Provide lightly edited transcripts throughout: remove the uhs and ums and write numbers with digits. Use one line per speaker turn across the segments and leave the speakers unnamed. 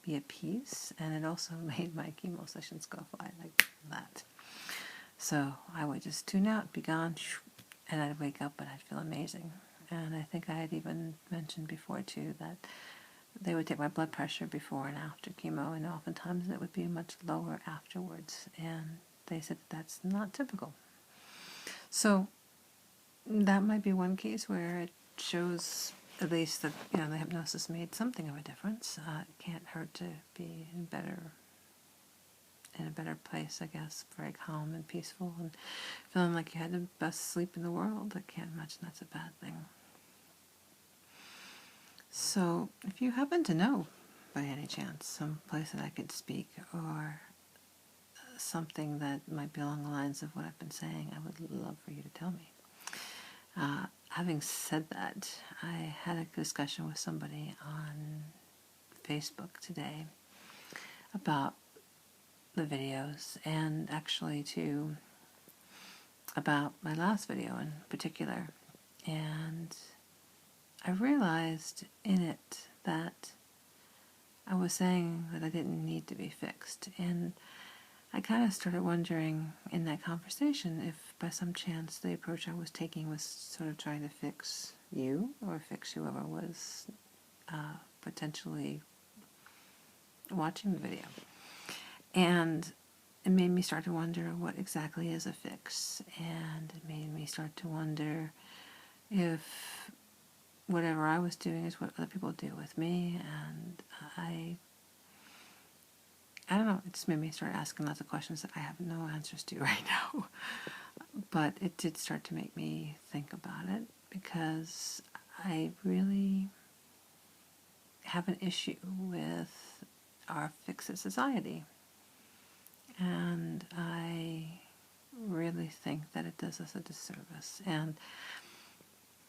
be at peace, and it also made my chemo sessions go fly like that. So I would just tune out, be gone, and I'd wake up and I'd feel amazing. And I think I had even mentioned before too that they would take my blood pressure before and after chemo, and oftentimes it would be much lower afterwards. And they said that's not typical. So that might be one case where it shows at least that the hypnosis made something of a difference. It can't hurt to be in a better place, I guess, very calm and peaceful and feeling like you had the best sleep in the world. I can't imagine that's a bad thing. So if you happen to know, by any chance, some place that I could speak or something that might be along the lines of what I've been saying, I would love for you to tell me. Having said that, I had a discussion with somebody on Facebook today about the videos, and actually too about my last video in particular. And I realized in it that I was saying that I didn't need to be fixed, and I kind of started wondering in that conversation if by some chance the approach I was taking was sort of trying to fix you or fix whoever was potentially watching the video. And it made me start to wonder what exactly is a fix, and it made me start to wonder if whatever I was doing is what other people do with me, and I don't know, it just made me start asking lots of questions that I have no answers to right now. But it did start to make me think about it, because I really have an issue with our fix-it society. And I really think that it does us a disservice. And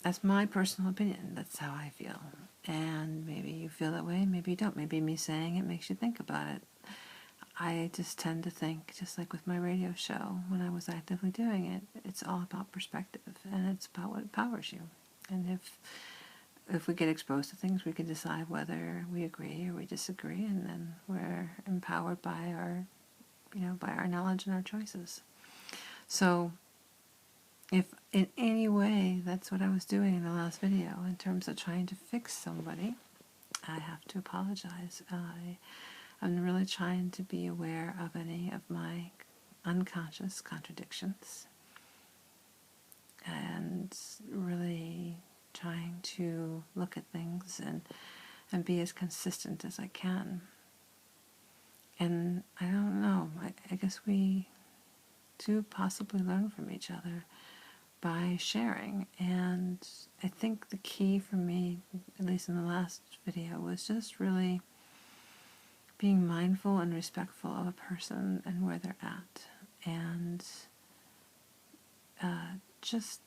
that's my personal opinion. That's how I feel. And maybe you feel that way, maybe you don't. Maybe me saying it makes you think about it. I just tend to think, just like with my radio show, when I was actively doing it, it's all about perspective, and it's about what powers you. And if we get exposed to things, we can decide whether we agree or we disagree, and then we're empowered by our knowledge and our choices. So if in any way that's what I was doing in the last video in terms of trying to fix somebody, I have to apologize. I'm really trying to be aware of any of my unconscious contradictions, and really trying to look at things and be as consistent as I can. And I don't know, I guess we do possibly learn from each other by sharing. And I think the key for me, at least in the last video, was just really being mindful and respectful of a person and where they're at, and just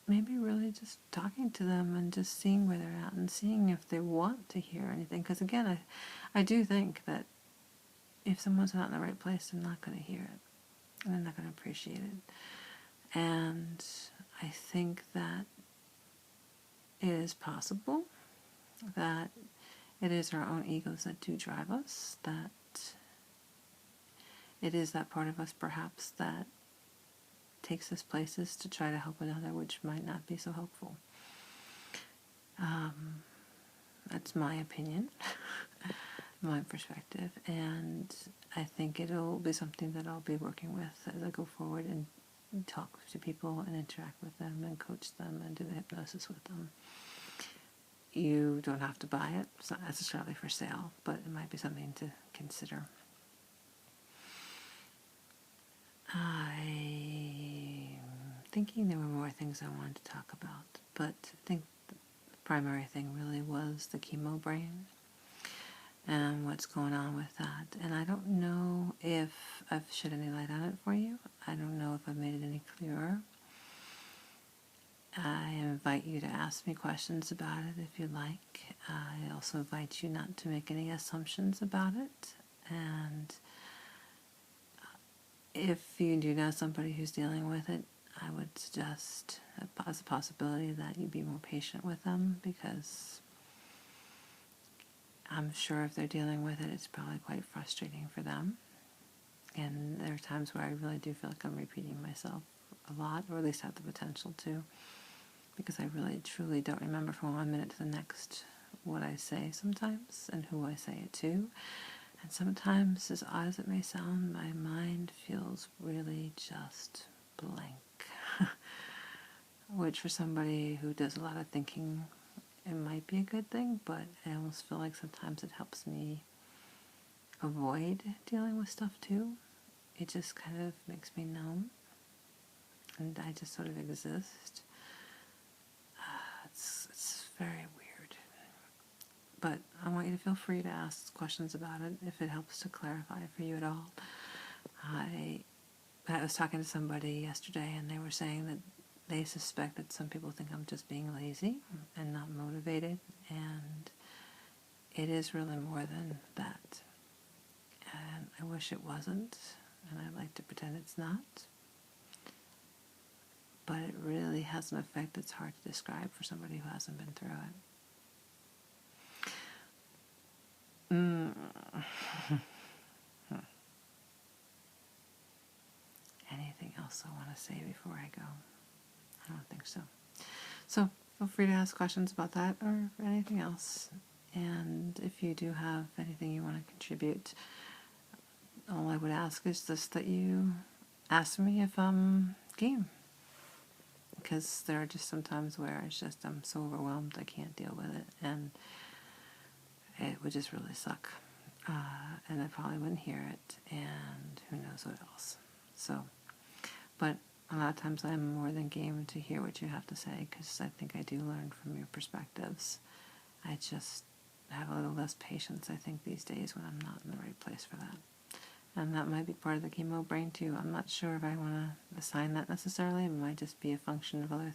maybe really just talking to them and just seeing where they're at and seeing if they want to hear anything. Because again, I do think that if someone's not in the right place, they're not going to hear it, and they're not going to appreciate it. And I think that it is possible that it is our own egos that do drive us, that it is that part of us perhaps that takes us places to try to help another, which might not be so helpful. That's my opinion, my perspective, and I think it'll be something that I'll be working with as I go forward and talk to people and interact with them and coach them and do the hypnosis with them. You don't have to buy it. It's not necessarily for sale, but it might be something to consider. I'm thinking there were more things I wanted to talk about, but I think the primary thing really was the Chemo Brain and what's going on with that. And I don't know if I've shed any light on it for you. I don't know if I've made it any clearer. I invite you to ask me questions about it if you like. I also invite you not to make any assumptions about it. And if you do know somebody who's dealing with it, I would suggest as a possibility that you be more patient with them, because I'm sure if they're dealing with it, it's probably quite frustrating for them. And there are times where I really do feel like I'm repeating myself a lot, or at least have the potential to, because I really truly don't remember from one minute to the next what I say sometimes and who I say it to. And sometimes, as odd as it may sound, my mind feels really just blank. Which for somebody who does a lot of thinking, it might be a good thing, but I almost feel like sometimes it helps me avoid dealing with stuff too. It just kind of makes me numb, and I just sort of exist. It's very weird. But I want you to feel free to ask questions about it if it helps to clarify for you at all. I was talking to somebody yesterday, and they were saying that they suspect that some people think I'm just being lazy and not motivated, and it is really more than that. And I wish it wasn't, and I like to pretend it's not. But it really has an effect that's hard to describe for somebody who hasn't been through it. Anything else I want to say before I go? I don't think so. So feel free to ask questions about that or anything else. And if you do have anything you want to contribute, all I would ask is just that you ask me if I'm game. Because there are just some times where I'm so overwhelmed I can't deal with it, and it would just really suck. And I probably wouldn't hear it, and who knows what else. So, but a lot of times I'm more than game to hear what you have to say, because I think I do learn from your perspectives. I just have a little less patience, I think, these days when I'm not in the right place for that. And that might be part of the chemo brain too. I'm not sure if I want to assign that necessarily. It might just be a function of other